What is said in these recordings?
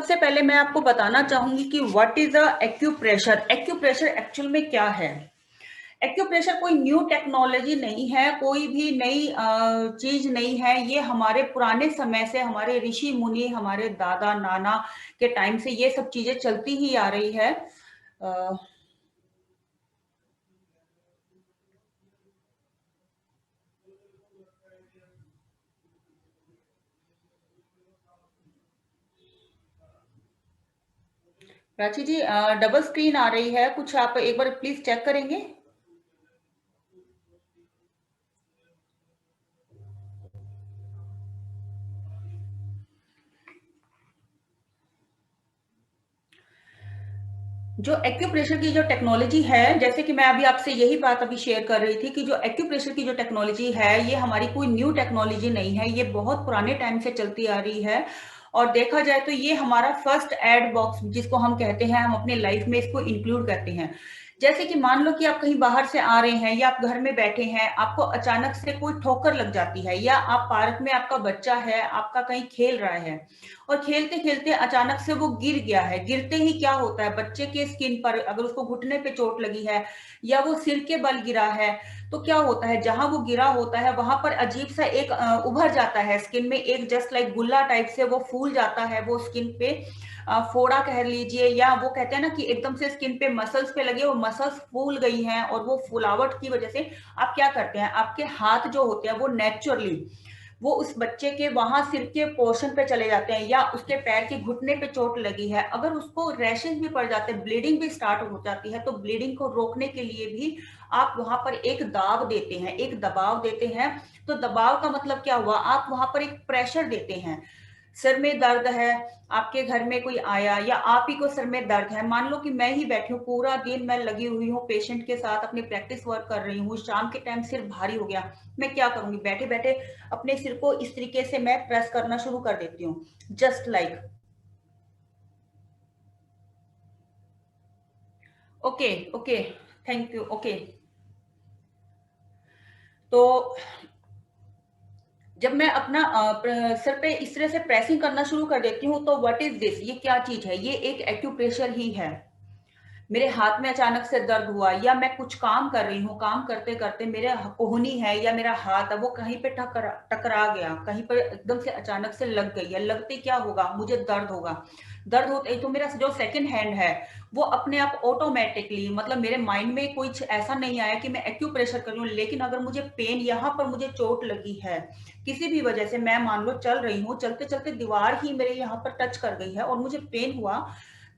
सबसे पहले मैं आपको बताना चाहूंगी कि what is a acupressure. Acupressure actual में क्या है। एक्यूप्रेशर कोई न्यू टेक्नोलॉजी नहीं है, कोई भी नई चीज नहीं है। ये हमारे पुराने समय से, हमारे ऋषि मुनि, हमारे दादा नाना के टाइम से ये सब चीजें चलती ही आ रही है। अ, प्राची जी, डबल स्क्रीन आ रही है कुछ, आप एक बार प्लीज चेक करेंगे। जो एक्यूप्रेशर की जो टेक्नोलॉजी है, जैसे कि मैं अभी आपसे यही बात अभी शेयर कर रही थी कि जो एक्यूप्रेशर की जो टेक्नोलॉजी है ये हमारी कोई न्यू टेक्नोलॉजी नहीं है, ये बहुत पुराने टाइम से चलती आ रही है। और देखा जाए तो ये हमारा फर्स्ट एड बॉक्स जिसको हम कहते हैं, हम अपने लाइफ में इसको इंक्लूड करते हैं। जैसे कि मान लो कि आप कहीं बाहर से आ रहे हैं या आप घर में बैठे हैं, आपको अचानक से कोई ठोकर लग जाती है, या आप पार्क में, आपका बच्चा है आपका कहीं खेल रहा है और खेलते खेलते अचानक से वो गिर गया है। गिरते ही क्या होता है, बच्चे के स्किन पर अगर उसको घुटने पे चोट लगी है या वो सिर के बल गिरा है, तो क्या होता है, जहां वो गिरा होता है वहां पर अजीब सा एक उभर जाता है स्किन में, एक जस्ट लाइक गुल्ला टाइप से वो फूल जाता है वो स्किन पे। फोड़ा कह लीजिए, या वो कहते हैं ना कि एकदम से स्किन पे मसल्स पे लगे, वो मसल्स फूल गई हैं, और वो फुलावट की वजह से आप क्या करते हैं, आपके हाथ जो होते हैं वो नेचुरली वो उस बच्चे के वहां सिर के पोर्शन पे चले जाते हैं, या उसके पैर के घुटने पे चोट लगी है, अगर उसको रैशेज भी पड़ जाते हैं, ब्लीडिंग भी स्टार्ट हो जाती है, तो ब्लीडिंग को रोकने के लिए भी आप वहां पर एक दाब देते हैं, एक दबाव देते हैं। तो दबाव का मतलब क्या हुआ, आप वहां पर एक प्रेशर देते हैं। सिर में दर्द है, आपके घर में कोई आया या आप ही को सिर में दर्द है, मान लो कि मैं ही बैठी हूँ पूरा दिन, मैं लगी हुई हूँ पेशेंट के साथ, अपनी प्रैक्टिस वर्क कर रही हूँ, शाम के टाइम सिर भारी हो गया, मैं क्या करूंगी, बैठे बैठे अपने सिर को इस तरीके से मैं प्रेस करना शुरू कर देती हूँ, just like. Okay, okay, thank you. Okay, तो जब मैं अपना सिर पे इस तरह से प्रेसिंग करना शुरू कर देती हूँ, तो व्हाट इज दिस, ये क्या चीज है, ये एक एक्यूप्रेशर ही है। मेरे हाथ में अचानक से दर्द हुआ, या मैं कुछ काम कर रही हूँ, काम करते करते मेरे कोहनी है या मेरा हाथ है वो कहीं पे टकरा टकरा गया, कहीं पर एकदम से अचानक से लग गई है, लगते क्या होगा, मुझे दर्द होगा। दर्द होते तो मेरा जो सेकंड हैंड है वो अपने आप ऑटोमेटिकली, मतलब मेरे माइंड में कुछ ऐसा नहीं आया कि मैं एक्यूप्रेशर कर लूं, लेकिन अगर मुझे पेन, यहाँ पर मुझे चोट लगी है किसी भी वजह से, मैं मान लो चल रही हूँ, चलते चलते दीवार ही मेरे यहाँ पर टच कर गई है और मुझे पेन हुआ,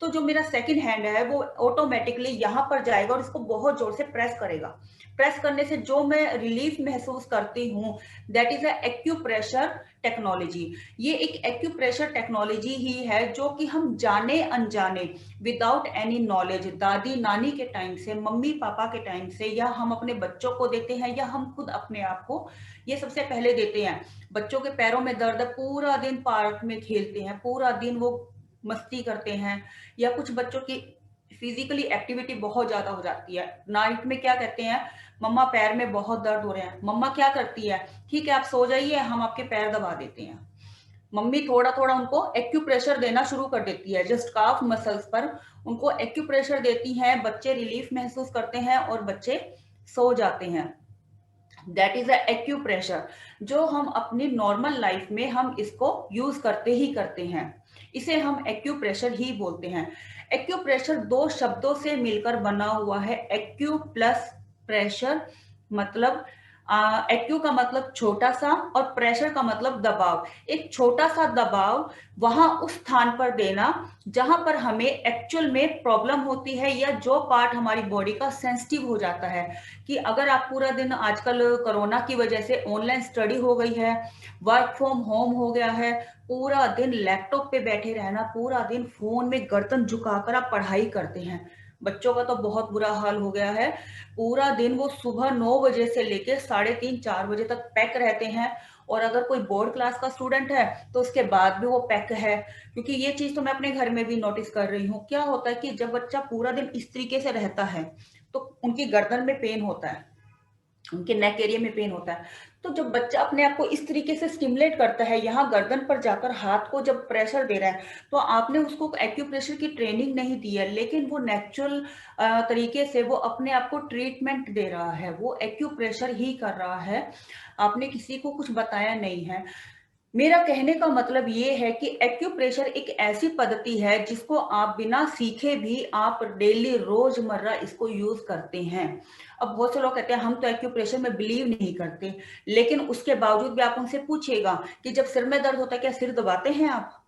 तो जो मेरा सेकंड हैंड है वो ऑटोमेटिकली यहाँ पर जाएगा और इसको बहुत जोर से प्रेस करेगा। प्रेस करने से जो मैं रिलीफ महसूस करती हूँ, that is a acupressure technology. ये एक एक्यूप्रेशर टेक्नोलॉजी ही है जो कि हम जाने अनजाने, विदाउट एनी नॉलेज, दादी नानी के टाइम से, मम्मी पापा के टाइम से, या हम अपने बच्चों को देते हैं, या हम खुद अपने आप को ये सबसे पहले देते हैं। बच्चों के पैरों में दर्द है, पूरा दिन पार्क में खेलते हैं, पूरा दिन वो मस्ती करते हैं, या कुछ बच्चों की फिजिकली एक्टिविटी बहुत ज्यादा हो जाती है, नाइट में क्या कहते हैं, मम्मा पैर में बहुत दर्द हो रहे हैं, मम्मा क्या करती है, ठीक है आप सो जाइए, हम आपके पैर दबा देते हैं। मम्मी थोड़ा थोड़ा उनको एक्यूप्रेशर देना शुरू कर देती है, जस्ट काफ मसल्स पर उनको एक्यूप्रेशर देती हैं, बच्चे रिलीफ महसूस करते हैं और बच्चे सो जाते हैं। दैट इज अ एक्यूप्रेशर, जो हम अपनी नॉर्मल लाइफ में हम इसको यूज करते ही करते हैं, इसे हम एक्यूप्रेशर ही बोलते हैं। एक्यूप्रेशर दो शब्दों से मिलकर बना हुआ है, एक्यू प्लस प्रेशर, मतलब एक्यू का मतलब छोटा सा और प्रेशर का मतलब दबाव। एक छोटा सा दबाव वहां उस स्थान पर देना जहां पर हमें एक्चुअल में प्रॉब्लम होती है, या जो पार्ट हमारी बॉडी का सेंसिटिव हो जाता है। कि अगर आप पूरा दिन, आजकल कोरोना की वजह से ऑनलाइन स्टडी हो गई है, वर्क फ्रॉम होम हो गया है, पूरा दिन लैपटॉप पे बैठे रहना, पूरा दिन फोन में गर्दन झुकाकर आप पढ़ाई करते हैं, बच्चों का तो बहुत बुरा हाल हो गया है। पूरा दिन वो सुबह 9 बजे से लेकर 3:30 4 बजे तक पैक रहते हैं, और अगर कोई बोर्ड क्लास का स्टूडेंट है तो उसके बाद भी वो पैक है। क्योंकि ये चीज तो मैं अपने घर में भी नोटिस कर रही हूँ, क्या होता है कि जब बच्चा पूरा दिन इस तरीके से रहता है तो उनकी गर्दन में पेन होता है, उनके नेक एरिया में पेन होता है। तो जब बच्चा अपने आप को इस तरीके से स्टिमुलेट करता है, यहाँ गर्दन पर जाकर हाथ को जब प्रेशर दे रहा है, तो आपने उसको एक्यूप्रेशर की ट्रेनिंग नहीं दी है, लेकिन वो नेचुरल तरीके से वो अपने आप को ट्रीटमेंट दे रहा है, वो एक्यूप्रेशर ही कर रहा है, आपने किसी को कुछ बताया नहीं है। मेरा कहने का मतलब ये है कि एक्यूप्रेशर एक ऐसी पद्धति है जिसको आप बिना सीखे भी आप डेली रोजमर्रा इसको यूज करते हैं। अब बहुत से लोग कहते हैं हम तो एक्यूप्रेशर में बिलीव नहीं करते, लेकिन उसके बावजूद भी आप उनसे पूछिएगा कि जब सिर में दर्द होता है क्या सिर दबाते हैं आप?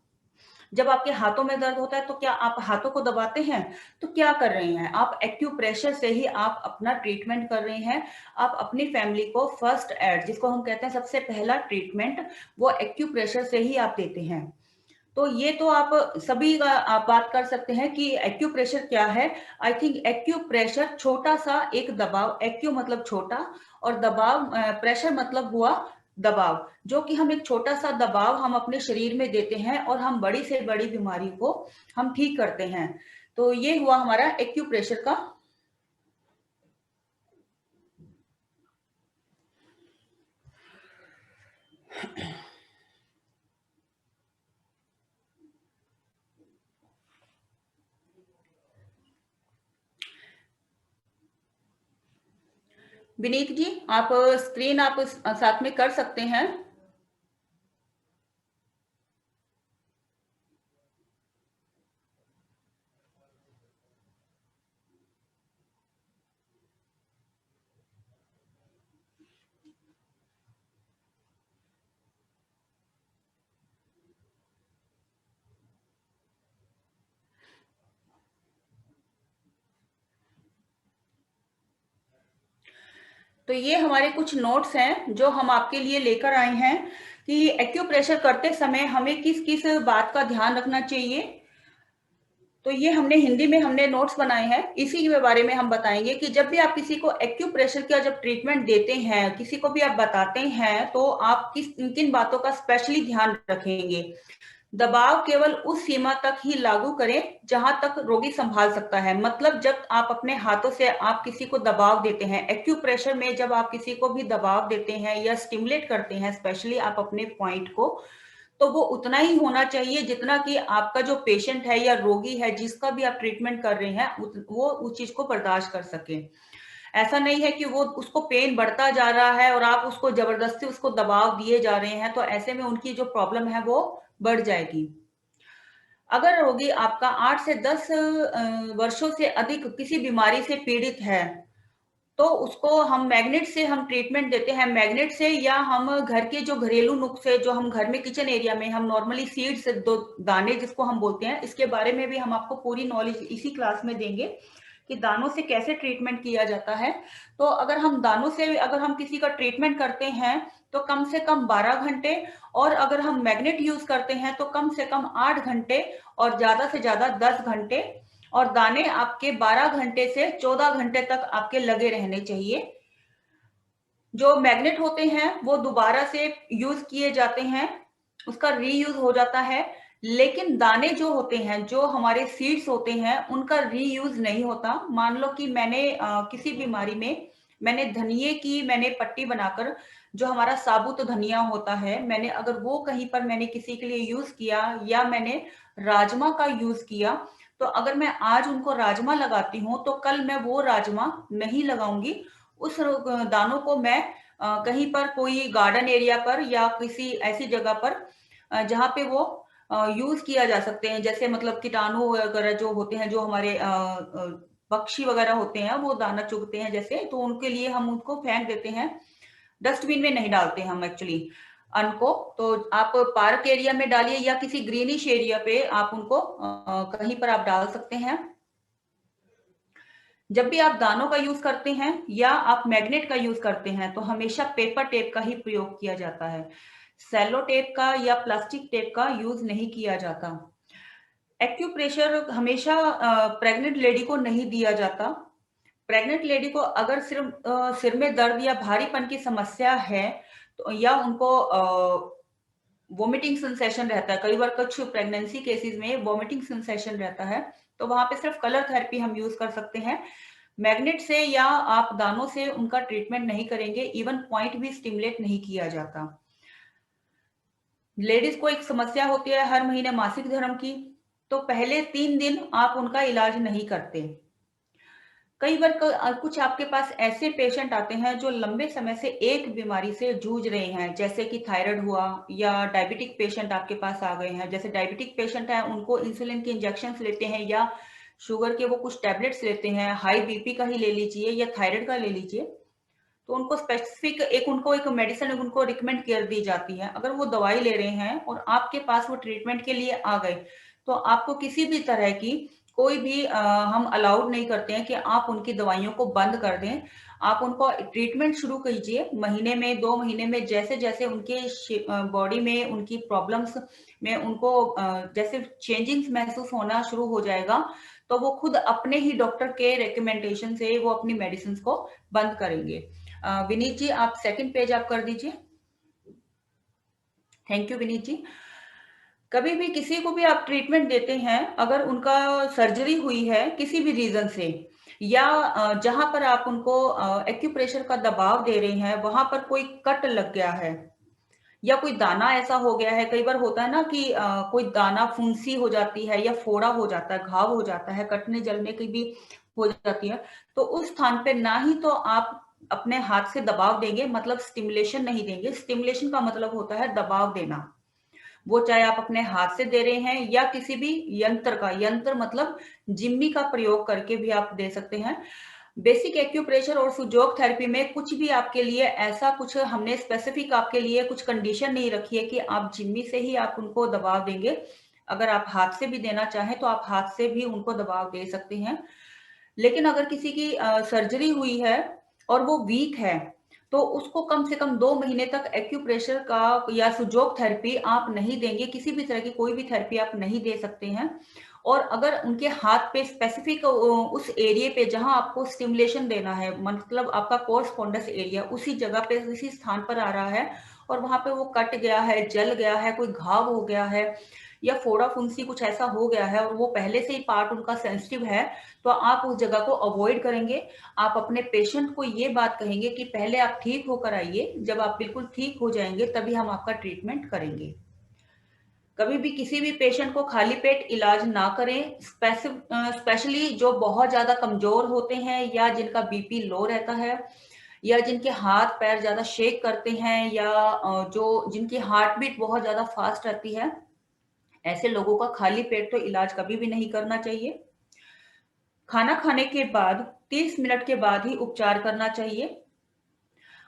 जब आपके हाथों में दर्द होता है तो क्या आप हाथों को दबाते हैं? तो क्या कर रहे हैं आप? एक्यूप्रेशर से ही आप अपना ट्रीटमेंट कर रहे हैं। आप अपनी फैमिली को फर्स्ट एड, जिसको हम कहते हैं सबसे पहला ट्रीटमेंट, वो एक्यूप्रेशर से ही आप देते हैं। तो ये तो आप सभी का आप बात कर सकते हैं कि एक्यूप्रेशर क्या है। आई थिंक एक्यूप्रेशर छोटा सा एक दबाव, एक्यू मतलब छोटा और दबाव, प्रेशर मतलब हुआ दबाव, जो कि हम एक छोटा सा दबाव हम अपने शरीर में देते हैं और हम बड़ी से बड़ी बीमारी को हम ठीक करते हैं। तो ये हुआ हमारा एक्यूप्रेशर का। विनीत जी, आप स्क्रीन आप साथ में कर सकते हैं। तो ये हमारे कुछ नोट्स हैं जो हम आपके लिए लेकर आए हैं कि एक्यूप्रेशर करते समय हमें किस किस बात का ध्यान रखना चाहिए। तो ये हमने हिंदी में हमने नोट्स बनाए हैं, इसी के बारे में हम बताएंगे कि जब भी आप किसी को एक्यूप्रेशर का जब ट्रीटमेंट देते हैं, किसी को भी आप बताते हैं, तो आप किस किन बातों का स्पेशली ध्यान रखेंगे। दबाव केवल उस सीमा तक ही लागू करें जहां तक रोगी संभाल सकता है। मतलब जब आप अपने हाथों से आप किसी को दबाव देते हैं, एक्यूप्रेशर में जब आप किसी को भी दबाव देते हैं या स्टिमुलेट करते हैं, स्पेशली आप अपने पॉइंट को, तो वो उतना ही होना चाहिए जितना कि आपका जो पेशेंट है या रोगी है जिसका भी आप ट्रीटमेंट कर रहे हैं वो उस चीज को बर्दाश्त कर सके। ऐसा नहीं है कि वो उसको पेन बढ़ता जा रहा है और आप उसको जबरदस्ती उसको दबाव दिए जा रहे हैं, तो ऐसे में उनकी जो प्रॉब्लम है वो बढ़ जाएगी। अगर रोगी आपका 8 से 10 वर्षों से अधिक किसी बीमारी से पीड़ित है, तो उसको हम मैग्नेट से हम ट्रीटमेंट देते हैं। मैग्नेट से, या हम घर के जो घरेलू नुस्खे जो हम घर में किचन एरिया में हम नॉर्मली सीड्स, दो दाने जिसको हम बोलते हैं, इसके बारे में भी हम आपको पूरी नॉलेज इसी क्लास में देंगे कि दानों से कैसे ट्रीटमेंट किया जाता है। तो अगर हम दानों से अगर हम किसी का ट्रीटमेंट करते हैं तो कम से कम 12 घंटे, और अगर हम मैग्नेट यूज करते हैं तो कम से कम 8 घंटे और ज्यादा से ज्यादा 10 घंटे, और दाने आपके 12 घंटे से 14 घंटे तक आपके लगे रहने चाहिए। जो मैग्नेट होते हैं वो दोबारा से यूज किए जाते हैं, उसका रीयूज हो जाता है, लेकिन दाने जो होते हैं, जो हमारे सीड्स होते हैं, उनका रीयूज नहीं होता। मान लो कि मैंने किसी बीमारी में मैंने धनिये की मैंने पट्टी बनाकर, जो हमारा साबुत धनिया होता है, मैंने अगर वो कहीं पर मैंने किसी के लिए यूज किया, या मैंने राजमा का यूज किया, तो अगर मैं आज उनको राजमा लगाती हूँ तो कल मैं वो राजमा नहीं लगाऊंगी। उस दानों को मैं कहीं पर कोई गार्डन एरिया पर या किसी ऐसी जगह पर जहाँ पे वो यूज किया जा सकते हैं, जैसे मतलब कीटाणु वगैरह जो होते हैं, जो हमारे पक्षी वगैरह होते हैं वो दाना चुगते हैं जैसे, तो उनके लिए हम उनको फेंक देते हैं। डस्टबिन में नहीं डालते हम एक्चुअली अन्न को। तो आप पार्क एरिया में डालिए या किसी ग्रीनिश एरिया पे आप उनको कहीं पर आप डाल सकते हैं। जब भी आप दानों का यूज करते हैं या आप मैग्नेट का यूज करते हैं, तो हमेशा पेपर टेप का ही प्रयोग किया जाता है। सेलो टेप का या प्लास्टिक टेप का यूज नहीं किया जाता। एक्यूप्रेशर हमेशा प्रेग्नेंट लेडी को नहीं दिया जाता। प्रेग्नेंट लेडी को अगर सिर्फ सिर में दर्द या भारीपन की समस्या है, तो या उनको वोमिटिंग सेंसेशन रहता है, कई बार कुछ प्रेगनेंसी केसेस में वोमिटिंग सेंसेशन रहता है, तो वहां पे सिर्फ कलर थेरेपी हम यूज कर सकते हैं। मैग्नेट से या आप दानों से उनका ट्रीटमेंट नहीं करेंगे, इवन पॉइंट भी स्टिमुलेट नहीं किया जाता। लेडीज को एक समस्या होती है हर महीने मासिक धर्म की, तो पहले 3 दिन आप उनका इलाज नहीं करते। कई बार कुछ आपके पास ऐसे पेशेंट आते हैं जो लंबे समय से एक बीमारी से जूझ रहे हैं, जैसे कि थायराइड हुआ, या डायबिटिक पेशेंट आपके पास आ गए हैं। जैसे डायबिटिक पेशेंट है, उनको इंसुलिन के इंजेक्शंस लेते हैं या शुगर के वो कुछ टैबलेट्स लेते हैं, हाई बीपी का ही ले लीजिए या थायराइड का ले लीजिए, तो उनको स्पेसिफिक उनको एक मेडिसिन उनको रिकमेंड कर दी जाती है। अगर वो दवाई ले रहे हैं और आपके पास वो ट्रीटमेंट के लिए आ गए, तो आपको किसी भी तरह की कोई भी हम अलाउड नहीं करते हैं कि आप उनकी दवाइयों को बंद कर दें। आप उनको ट्रीटमेंट शुरू कीजिए, महीने में 2 महीने में जैसे-जैसे उनके बॉडी में उनकी प्रॉब्लम्स में उनको जैसे चेंजिंग्स महसूस होना शुरू हो जाएगा, तो वो खुद अपने ही डॉक्टर के रिकमेंडेशन से वो अपनी मेडिसिन को बंद करेंगे। विनीत जी, आप सेकंड पेज आप कर दीजिए। थैंक यू विनीत जी। कभी भी किसी को भी आप ट्रीटमेंट देते हैं, अगर उनका सर्जरी हुई है किसी भी रीजन से, या जहां पर आप उनको एक्यूप्रेशर का दबाव दे रहे हैं, वहां पर कोई कट लग गया है या कोई दाना ऐसा हो गया है, कई बार होता है ना कि कोई दाना फुंसी हो जाती है या फोड़ा हो जाता है, घाव हो जाता है, कटने जलने की भी हो जाती है, तो उस स्थान पे ना ही तो आप अपने हाथ से दबाव देंगे, मतलब स्टिमुलेशन नहीं देंगे। स्टिमुलेशन का मतलब होता है दबाव देना, वो चाहे आप अपने हाथ से दे रहे हैं या किसी भी यंत्र मतलब जिम्मी का प्रयोग करके भी आप दे सकते हैं। बेसिक एक्यूप्रेशर और सुजोग थेरेपी में कुछ भी आपके लिए ऐसा कुछ हमने स्पेसिफिक आपके लिए कुछ कंडीशन नहीं रखी है कि आप जिम्मी से ही आप उनको दबाव देंगे। अगर आप हाथ से भी देना चाहें तो आप हाथ से भी उनको दबाव दे सकते हैं। लेकिन अगर किसी की सर्जरी हुई है और वो वीक है, तो उसको कम से कम 2 महीने तक एक्यूप्रेशर का या सुजोग थेरेपी आप नहीं देंगे, किसी भी तरह की कोई भी थेरेपी आप नहीं दे सकते हैं। और अगर उनके हाथ पे स्पेसिफिक उस एरिया पे जहां आपको स्टिमुलेशन देना है, मतलब आपका कोर्सपोंडस एरिया उसी जगह पे उसी स्थान पर आ रहा है और वहां पे वो कट गया है, जल गया है, कोई घाव हो गया है या फोड़ा फुंसी कुछ ऐसा हो गया है और वो पहले से ही पार्ट उनका सेंसिटिव है, तो आप उस जगह को अवॉइड करेंगे। आप अपने पेशेंट को ये बात कहेंगे कि पहले आप ठीक होकर आइए, जब आप बिल्कुल ठीक हो जाएंगे तभी हम आपका ट्रीटमेंट करेंगे। कभी भी किसी भी पेशेंट को खाली पेट इलाज ना करें, स्पेशली जो बहुत ज्यादा कमजोर होते हैं या जिनका बीपी लो रहता है या जिनके हाथ पैर ज्यादा शेक करते हैं या जो जिनकी हार्ट बीट बहुत ज्यादा फास्ट रहती है, ऐसे लोगों का खाली पेट तो इलाज कभी भी नहीं करना चाहिए। खाना खाने के बाद 30 मिनट के बाद ही उपचार करना चाहिए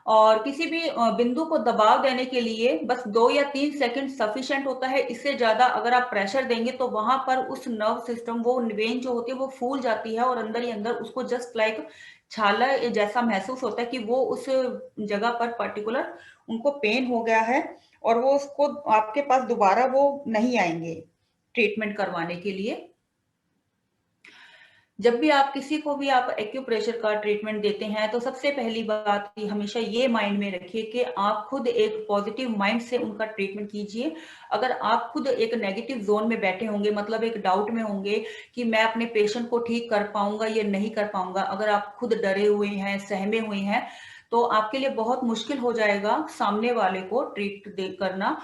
और किसी भी बिंदु को दबाव देने के लिए बस 2 या 3 सेकंड सफिशिएंट होता है। इससे ज़्यादा अगर आप प्रेशर देंगे तो वहाँ पर उस नर्व सिस्टम वो वेन जो होती है वो फूल जाती है और अंदर ही अंदर उसको जस्ट लाइक छाला जैसा महसूस होता है कि वो उस जगह पर पर्टिकुलर उनको पेन हो गया है और वो उसको आपके पास दोबारा वो नहीं आएँगे ट्रीटमेंट करवाने के लिए। जब भी आप किसी को भी आप एक्यूप्रेशर का ट्रीटमेंट देते हैं, तो सबसे पहली बात कि हमेशा ये माइंड में रखिए कि आप खुद एक पॉजिटिव माइंड से उनका ट्रीटमेंट कीजिए। अगर आप खुद एक नेगेटिव ज़ोन में बैठे होंगे, मतलब एक डाउट में होंगे कि मैं अपने पेशेंट को ठीक कर पाऊँगा या नहीं कर पाऊँगा, अगर आप खुद डरे हुए हैं, सहमे हुए हैं, तो आपके लिए बहुत मुश्किल हो जाएगा सामने वाले को ट्रीट दे करना।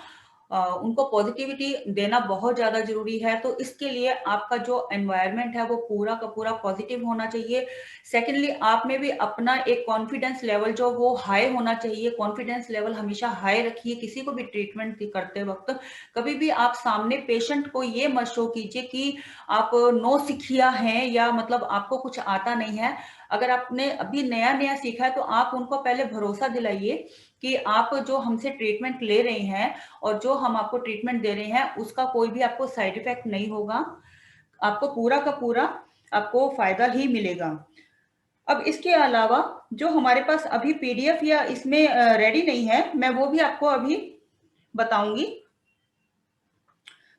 उनको पॉजिटिविटी देना बहुत ज़्यादा ज़रूरी है, तो इसके लिए आपका जो एनवायरनमेंट है वो पूरा का पूरा पॉजिटिव होना चाहिए। सेकेंडली आप में भी अपना एक कॉन्फिडेंस लेवल जो वो हाई होना चाहिए, कॉन्फिडेंस लेवल हमेशा हाई रखिए किसी को भी ट्रीटमेंट करते वक़्त। कभी भी आप सामने पेशेंट को ये मत शो कीजिए कि आप नौसिखिया हैं या मतलब आपको कुछ आता नहीं है। अगर आपने अभी नया-नया सीखा है तो आप उनको पहले भरोसा दिलाइए कि आप जो हमसे ट्रीटमेंट ले रहे हैं और जो हम आपको ट्रीटमेंट दे रहे हैं उसका कोई भी आपको साइड इफेक्ट नहीं होगा। आपको पूरा का पूरा आपको फायदा ही मिलेगा। अब इसके अलावा जो हमारे पास अभी पीडीएफ या इसमें रेडी नहीं है, मैं वो भी आपको अभी बताऊंगी।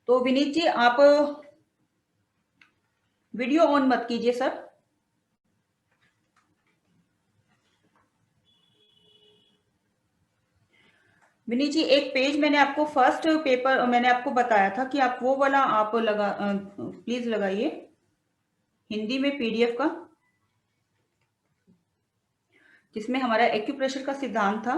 तो विनीत जी आप वीडियो ऑन मत कीजिए सर। विनीत जी एक पेज मैंने आपको फर्स्ट पेपर मैंने आपको बताया था कि आप वो वाला आप प्लीज लगाइए हिंदी में पीडीएफ का। इसमें हमारा एक्यूप्रेशर का सिद्धांत था।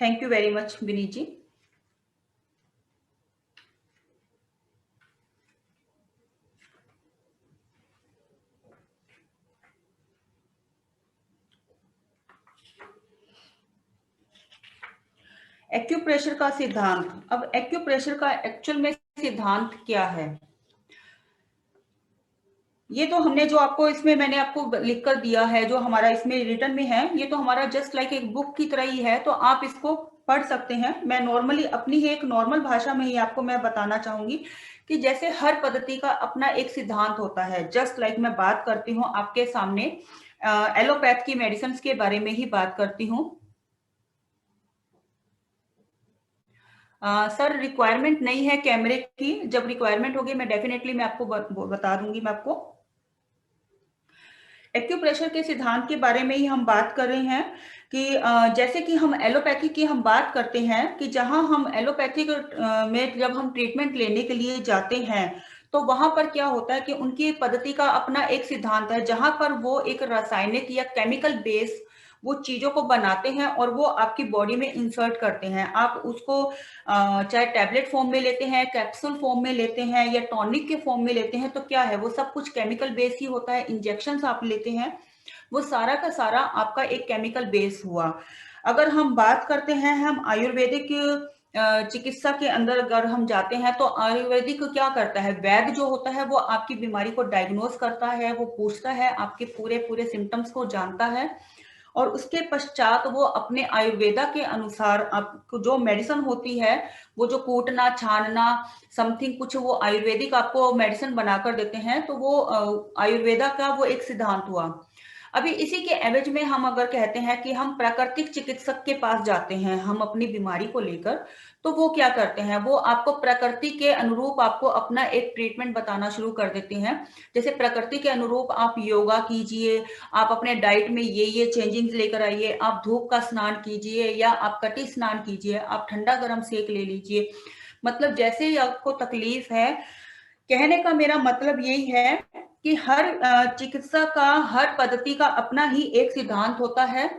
Thank you very much Vineet ji. Acupressure का सिद्धांत। अब एक्यूप्रेशर का एक्चुअल में सिद्धांत क्या है, ये तो हमने जो आपको इसमें मैंने आपको लिख कर दिया है, जो हमारा इसमें रिटर्न में है, ये तो हमारा जस्ट लाइक एक बुक की तरह ही है, तो आप इसको पढ़ सकते हैं। मैं नॉर्मली अपनी ही एक नॉर्मल भाषा में ही आपको मैं बताना चाहूंगी कि जैसे हर पद्धति का अपना एक सिद्धांत होता है। जस्ट लाइक मैं बात करती हूँ आपके सामने एलोपैथ की मेडिसिन के बारे में ही बात करती हूँ। सर रिक्वायरमेंट नहीं है कैमरे की, जब रिक्वायरमेंट होगी मैं डेफिनेटली मैं आपको बता दूंगी मैं आपको। एक्यूप्रेशर के सिद्धांत के बारे में ही हम बात कर रहे हैं कि जैसे कि हम एलोपैथी की हम बात करते हैं कि जहां हम एलोपैथिक में जब हम ट्रीटमेंट लेने के लिए जाते हैं तो वहां पर क्या होता है कि उनकी पद्धति का अपना एक सिद्धांत है, जहां पर वो एक रासायनिक या केमिकल बेस वो चीजों को बनाते हैं और वो आपकी बॉडी में इंसर्ट करते हैं। आप उसको चाहे टैबलेट फॉर्म में लेते हैं, कैप्सूल फॉर्म में लेते हैं या टॉनिक के फॉर्म में लेते हैं, तो क्या है वो सब कुछ केमिकल बेस ही होता है। इंजेक्शन आप लेते हैं वो सारा का सारा आपका एक केमिकल बेस हुआ। अगर हम बात करते हैं हम आयुर्वेदिक चिकित्सा के अंदर अगर हम जाते हैं तो आयुर्वेदिक क्या करता है, वैद्य जो होता है वो आपकी बीमारी को डायग्नोज करता है, वो पूछता है, आपके पूरे पूरे सिम्टम्स को जानता है और उसके पश्चात वो अपने आयुर्वेदा के अनुसार आपको जो मेडिसिन होती है, वो जो कूटना छानना समथिंग कुछ वो आयुर्वेदिक आपको मेडिसिन बनाकर देते हैं, तो वो आयुर्वेदा का वो एक सिद्धांत हुआ। अभी इसी के एवज में हम अगर कहते हैं कि हम प्राकृतिक चिकित्सक के पास जाते हैं हम अपनी बीमारी को लेकर, तो वो क्या करते हैं, वो आपको प्रकृति के अनुरूप आपको अपना एक ट्रीटमेंट बताना शुरू कर देते हैं। जैसे प्रकृति के अनुरूप आप योगा कीजिए, आप अपने डाइट में ये चेंजिंग्स लेकर आइए, आप धूप का स्नान कीजिए या आप कटी स्नान कीजिए, आप ठंडा गर्म सेक ले लीजिए। मतलब जैसे ही आपको तकलीफ है, कहने का मेरा मतलब यही है कि हर चिकित्सा का हर पद्धति का अपना ही एक सिद्धांत होता है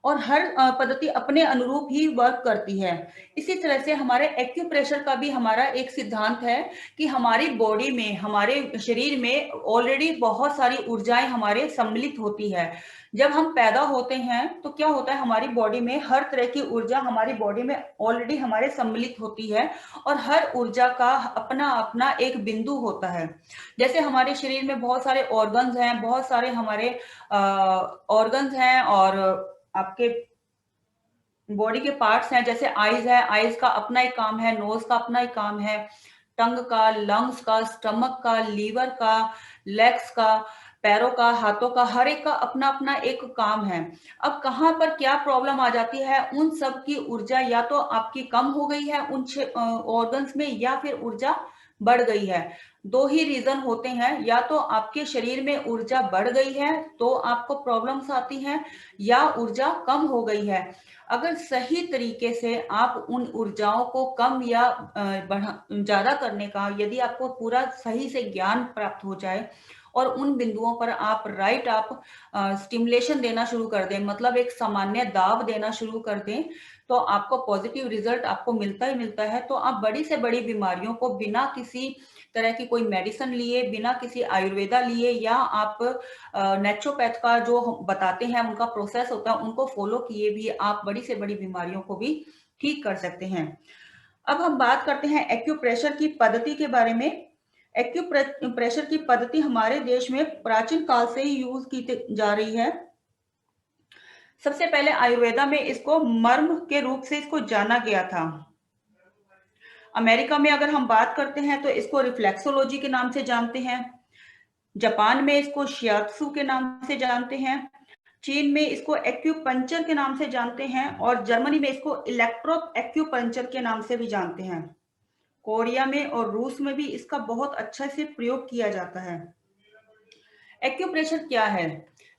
और हर पद्धति अपने अनुरूप ही वर्क करती है। इसी तरह से हमारे एक्यूप्रेशर का भी हमारा एक सिद्धांत है कि हमारी बॉडी में हमारे शरीर में ऑलरेडी बहुत सारी ऊर्जाएं हमारे सम्मिलित होती है। जब हम पैदा होते हैं तो क्या होता है, हमारी बॉडी में हर तरह की ऊर्जा हमारी बॉडी में ऑलरेडी हमारे सम्मिलित होती है और हर ऊर्जा का अपना अपना एक बिंदु होता है। जैसे हमारे शरीर में बहुत सारे ऑर्गन्स हैं, बहुत सारे हमारे ऑर्गन्स हैं और आपके बॉडी के पार्ट्स हैं। जैसे आईज है, आईज का अपना एक काम है, नोज का अपना एक काम है, टंग का, लंग्स का, स्टमक का, लीवर का, लेग्स का, पैरों का, हाथों का, हर एक का अपना अपना एक काम है। अब कहाँ पर क्या प्रॉब्लम आ जाती है, उन सब की ऊर्जा या तो आपकी कम हो गई है उन ऑर्गन्स में या फिर ऊर्जा बढ़ गई है। दो ही रीजन होते हैं, या तो आपके शरीर में ऊर्जा बढ़ गई है तो आपको प्रॉब्लम्स आती हैं या ऊर्जा कम हो गई है। अगर सही तरीके से आप उन ऊर्जाओं को कम या ज्यादा करने का यदि आपको पूरा सही से ज्ञान प्राप्त हो जाए और उन बिंदुओं पर आप आप स्टिमुलेशन देना शुरू कर दें, मतलब एक सामान्य दाब देना शुरू कर दें, तो आपको पॉजिटिव रिजल्ट आपको मिलता ही मिलता है। तो आप बड़ी से बड़ी बीमारियों को बिना किसी तरह की कोई मेडिसिन लिए, बिना किसी आयुर्वेदा लिए या आप नेचुरोपैथ का जो बताते हैं उनका प्रोसेस होता है उनको फॉलो किए भी आप बड़ी से बड़ी बीमारियों को भी ठीक कर सकते हैं। अब हम बात करते हैं एक्यूप्रेशर की पद्धति के बारे में। एक्यूप्रेशर की पद्धति हमारे देश में प्राचीन काल से ही यूज की जा रही है। सबसे पहले आयुर्वेदा में इसको मर्म के रूप से इसको जाना गया था। अमेरिका में अगर हम बात करते हैं तो इसको रिफ्लेक्सोलॉजी के नाम से जानते हैं। जापान में इसको शियात्सु के नाम से जानते हैं। चीन में इसको एक्यूपंक्चर के नाम से जानते हैं और जर्मनी में इसको इलेक्ट्रो एक्यूपंक्चर के नाम से भी जानते हैं। कोरिया में और रूस में भी इसका बहुत अच्छा से प्रयोग किया जाता है। एक्यूप्रेशर क्या है?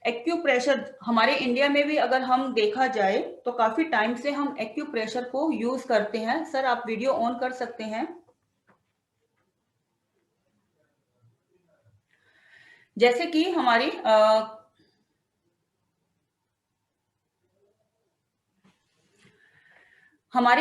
एक्यूप्रेशर हमारे इंडिया में भी अगर हम देखा जाए तो काफी टाइम से हम एक्यूप्रेशर को यूज करते हैं। सर आप वीडियो ऑन कर सकते हैं। जैसे कि हमारी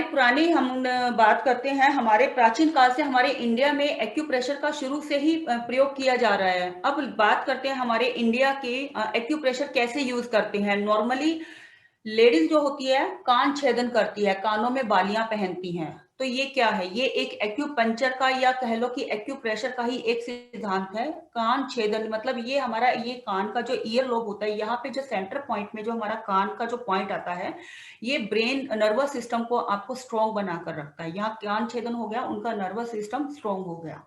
पुरानी हम बात करते हैं, हमारे प्राचीन काल से हमारे इंडिया में एक्यूप्रेशर का शुरू से ही प्रयोग किया जा रहा है। अब बात करते हैं हमारे इंडिया की एक्यूप्रेशर कैसे यूज करते हैं। नॉर्मली लेडीज जो होती है कान छेदन करती है, कानों में बालियां पहनती हैं, तो ये क्या है, ये एक एक्यूपंक्चर का या कह लो कि एक्यूप्रेशर का ही एक सिद्धांत है। कान छेदन मतलब ये हमारा ये कान का जो ईयर लोब होता है, यहाँ पे जो सेंटर पॉइंट में जो हमारा कान का जो पॉइंट आता है, ये ब्रेन नर्वस सिस्टम को आपको स्ट्रॉन्ग बनाकर रखता है। यहाँ कान छेदन हो गया, उनका नर्वस सिस्टम स्ट्रॉन्ग हो गया।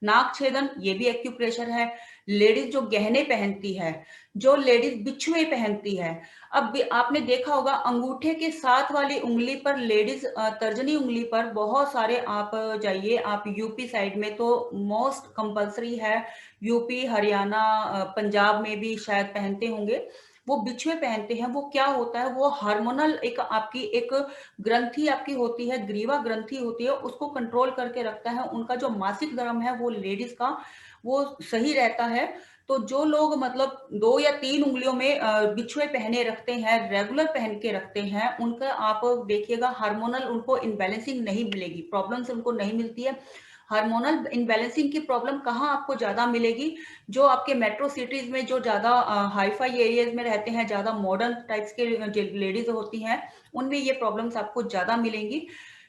नाक छेदन ये भी एक्यूप्रेशर है। लेडीज जो गहने पहनती है, जो लेडीज बिछुए पहनती है, अब आपने देखा होगा अंगूठे के साथ वाली उंगली पर लेडीज तर्जनी उंगली पर बहुत सारे, आप जाइए आप यूपी साइड में तो मोस्ट कंपलसरी है, यूपी हरियाणा पंजाब में भी शायद पहनते होंगे, वो बिछुए पहनते हैं। वो क्या होता है, वो हार्मोनल एक आपकी एक ग्रंथि आपकी होती है, ग्रीवा ग्रंथि होती है, उसको कंट्रोल करके रखता है। उनका जो मासिक धर्म है वो लेडीज का वो सही रहता है। तो जो लोग मतलब 2 या 3 उंगलियों में बिछुए पहने रखते हैं, रेगुलर पहन के रखते हैं, उनका आप देखिएगा हार्मोनल उनको इनबैलेंसिंग नहीं मिलेगी, प्रॉब्लम्स उनको नहीं मिलती है। हार्मोनल इनबैलेंसिंग की प्रॉब्लम कहाँ आपको ज्यादा मिलेगी, जो आपके मेट्रो सिटीज में जो ज्यादा हाईफाई एरियाज में रहते हैं, ज्यादा मॉडर्न टाइप्स के लेडीज होती हैं, उनमें ये प्रॉब्लम्स आपको ज्यादा मिलेंगी,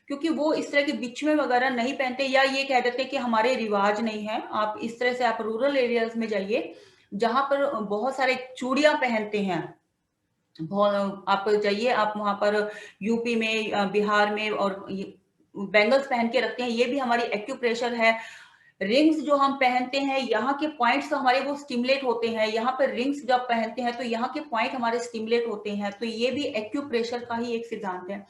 क्योंकि वो इस तरह के बिछुए वगैरह नहीं पहनते, या ये कह देते हैं कि हमारे रिवाज नहीं है। आप इस तरह से आप रूरल एरियाज में जाइए जहां पर बहुत सारे चूड़ियां पहनते हैं, बहुत आप जाइए, आप वहां पर यूपी में बिहार में और बैंगल्स पहन के रखते हैं, ये भी हमारी एक्यूप्रेशर है। रिंग्स जो हम पहनते हैं, यहाँ के पॉइंट्स हमारे वो स्टिमुलेट होते हैं, यहाँ पर रिंग्स जब पहनते हैं तो यहाँ के पॉइंट हमारे स्टिमुलेट होते हैं, तो ये भी एक्यूप्रेशर का ही एक सिद्धांत है।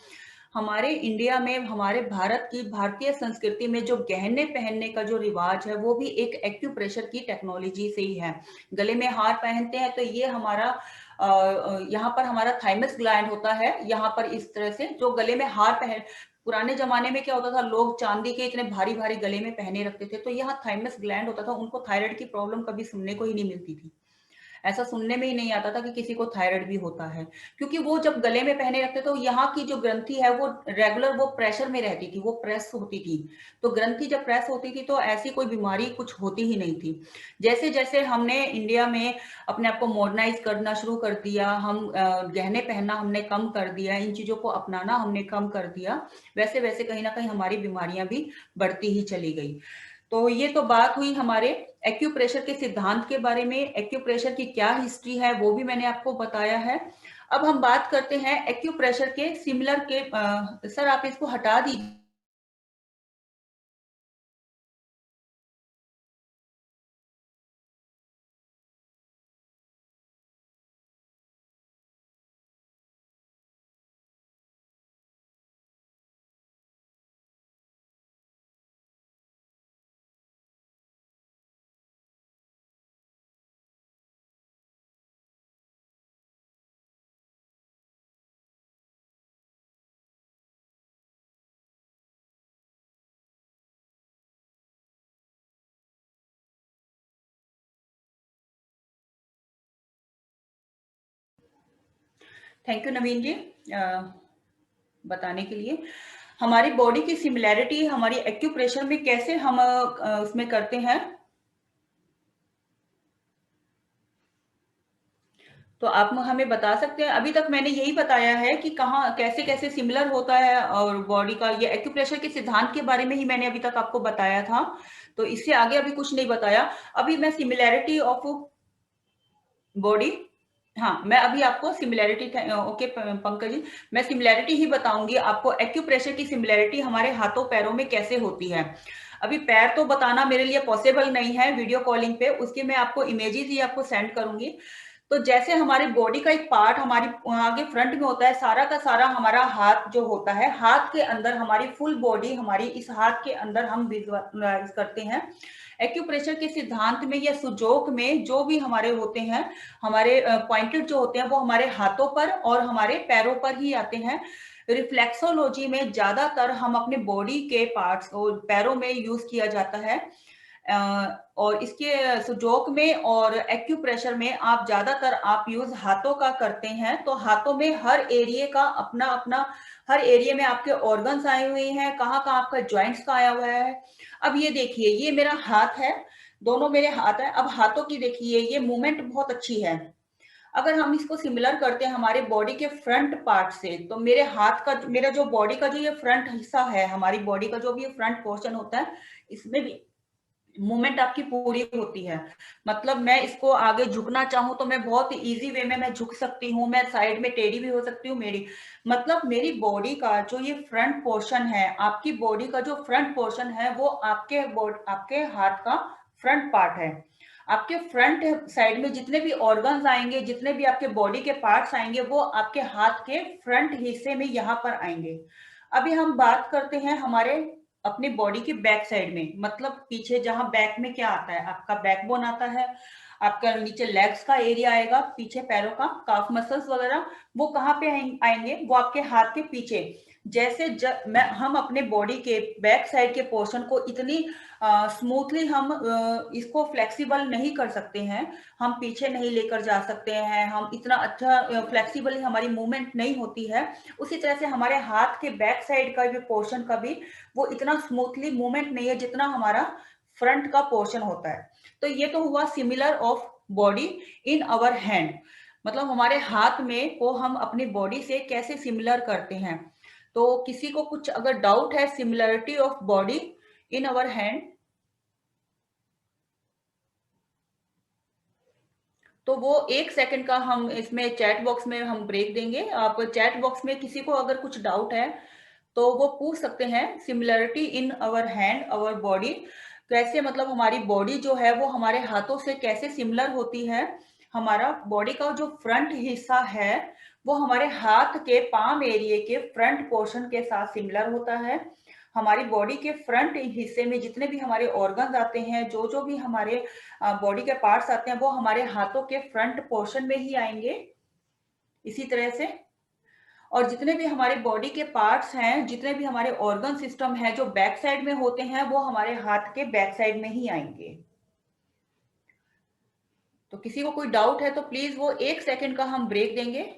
हमारे इंडिया में, हमारे भारत की भारतीय संस्कृति में जो गहने पहनने का जो रिवाज है वो भी एक एक्यूप्रेशर की टेक्नोलॉजी से ही है। गले में हार पहनते हैं तो ये हमारा यहाँ पर हमारा थाइमस ग्लैंड होता है, यहाँ पर इस तरह से जो गले में हार पहन, पुराने जमाने में क्या होता था, लोग चांदी के इतने भारी भारी गले में पहने रखते थे, तो यहाँ थाइमस ग्लैंड होता था, उनको थायराइड की प्रॉब्लम कभी सुनने को ही नहीं मिलती थी। ऐसा सुनने में ही नहीं आता था कि किसी को थायराइड भी होता है, क्योंकि वो जब गले में पहने रखते तो यहाँ की जो ग्रंथि है वो रेगुलर वो प्रेशर में रहती थी, वो प्रेस होती थी। तो ग्रंथि जब प्रेस होती थी तो ऐसी कोई बीमारी कुछ होती ही नहीं थी। जैसे जैसे हमने इंडिया में अपने आप को मॉडर्नाइज करना शुरू कर दिया, हम गहने पहनना हमने कम कर दिया, इन चीजों को अपनाना हमने कम कर दिया, वैसे वैसे कहीं ना कहीं हमारी बीमारियां भी बढ़ती ही चली गई। तो ये तो बात हुई हमारे एक्यूप्रेशर के सिद्धांत के बारे में, एक्यूप्रेशर की क्या हिस्ट्री है वो भी मैंने आपको बताया है। अब हम बात करते हैं एक्यूप्रेशर के सिमिलर के सर आप इसको हटा दीजिए। थैंक यू नवीन जी बताने के लिए। हमारी बॉडी की सिमिलैरिटी हमारी एक्यूप्रेशर में कैसे हम उसमें करते हैं, तो आप हमें बता सकते हैं। अभी तक मैंने यही बताया है कि कहाँ कैसे कैसे सिमिलर होता है, और बॉडी का ये एक्यूप्रेशर के सिद्धांत के बारे में ही मैंने अभी तक आपको बताया था, तो इससे आगे अभी कुछ नहीं बताया। अभी मैं सिमिलैरिटी ऑफ बॉडी, हाँ मैं अभी आपको सिमिलैरिटी, ओके पंकज जी, मैं सिमिलैरिटी ही बताऊंगी आपको। एक्यूप्रेशर की सिमिलैरिटी हमारे हाथों पैरों में कैसे होती है। अभी पैर तो बताना मेरे लिए पॉसिबल नहीं है वीडियो कॉलिंग पे, उसके मैं आपको इमेजेस ही आपको सेंड करूंगी। तो जैसे हमारी बॉडी का एक पार्ट हमारी आगे फ्रंट में होता है, सारा का सारा हमारा हाथ जो होता है, हाथ के अंदर हमारी फुल बॉडी, हमारी इस हाथ के अंदर हम विजुअलाइज करते हैं। एक्यूप्रेशर के सिद्धांत में या सुजोक में जो भी हमारे होते हैं, हमारे पॉइंटेड जो होते हैं वो हमारे हाथों पर और हमारे पैरों पर ही आते हैं। रिफ्लेक्सोलॉजी में ज्यादातर हम अपने बॉडी के पार्ट्स और पैरों में यूज किया जाता है। और इसके सुजोक में और एक्यूप्रेशर में आप ज्यादातर आप यूज हाथों का करते हैं। तो हाथों में हर एरिया का अपना अपना, हर एरिया में आपके ऑर्गन्स आए हुए हैं, कहाँ कहाँ आपका जॉइंट्स का आया हुआ है। अब ये देखिए, ये मेरा हाथ है, दोनों मेरे हाथ है। अब हाथों की देखिए, ये मूवमेंट बहुत अच्छी है। अगर हम इसको सिमिलर करते हैं हमारे बॉडी के फ्रंट पार्ट से, तो मेरे हाथ का, मेरा जो बॉडी का जो ये फ्रंट हिस्सा है, हमारी बॉडी का जो भी फ्रंट पोर्शन होता है, इसमें भी मूवमेंट आपकी पूरी होती है। मतलब मैं इसको आगे झुकना चाहूं तो मैं बहुत इजी वे में मैं झुक सकती हूँ, मैं साइड में टेढ़ी भी हो सकती हूँ। मेरी मतलब मेरी बॉडी का जो ये फ्रंट पोर्शन है, आपकी बॉडी का जो फ्रंट पोर्शन है, वो आपके हाथ का फ्रंट पार्ट है। आपके फ्रंट साइड में जितने भी ऑर्गन्स आएंगे, जितने भी आपके बॉडी के पार्ट्स आएंगे, वो आपके हाथ के फ्रंट हिस्से में यहाँ पर आएंगे। अभी हम बात करते हैं हमारे अपनी बॉडी की बैक साइड में, मतलब पीछे जहां बैक में क्या आता है, आपका बैकबोन आता है, आपका नीचे लेग्स का एरिया आएगा, पीछे पैरों का काफ मसल्स वगैरह, वो कहाँ पे आएंगे, वो आपके हाथ के पीछे। जैसे हम अपने बॉडी के बैक साइड के पोर्शन को इतनी स्मूथली हम इसको फ्लेक्सिबल नहीं कर सकते हैं, हम पीछे नहीं लेकर जा सकते हैं, हम इतना अच्छा फ्लेक्सिबली हमारी मूवमेंट नहीं होती है। उसी तरह से हमारे हाथ के बैक साइड का भी पोर्शन का भी वो इतना स्मूथली मूवमेंट नहीं है जितना हमारा फ्रंट का पोर्शन होता है। तो ये तो हुआ similar of body in our hand, मतलब हमारे हाथ में को हम अपनी बॉडी से कैसे सिमिलर करते हैं। तो किसी को कुछ अगर डाउट है similarity of body in our hand, तो वो 1 सेकंड का हम इसमें चैट बॉक्स में हम ब्रेक देंगे। आप चैट बॉक्स में किसी को अगर कुछ डाउट है तो वो पूछ सकते हैं। Similarity in our hand, our body, कैसे, मतलब हमारी बॉडी जो है वो हमारे हाथों से कैसे सिमिलर होती है। हमारा बॉडी का जो फ्रंट हिस्सा है वो हमारे हाथ के पाम एरिया के फ्रंट पोर्शन के साथ सिमिलर होता है। हमारी बॉडी के फ्रंट हिस्से में जितने भी हमारे ऑर्गन्स आते हैं, जो जो भी हमारे बॉडी के पार्ट्स आते हैं, वो हमारे हाथों के फ्रंट पोर्शन में ही आएंगे इसी तरह से। और जितने भी हमारे बॉडी के पार्ट्स हैं, जितने भी हमारे ऑर्गन सिस्टम है जो बैक साइड में होते हैं, वो हमारे हाथ के बैक साइड में ही आएंगे। तो किसी को कोई डाउट है तो प्लीज वो 1 सेकंड का हम ब्रेक देंगे।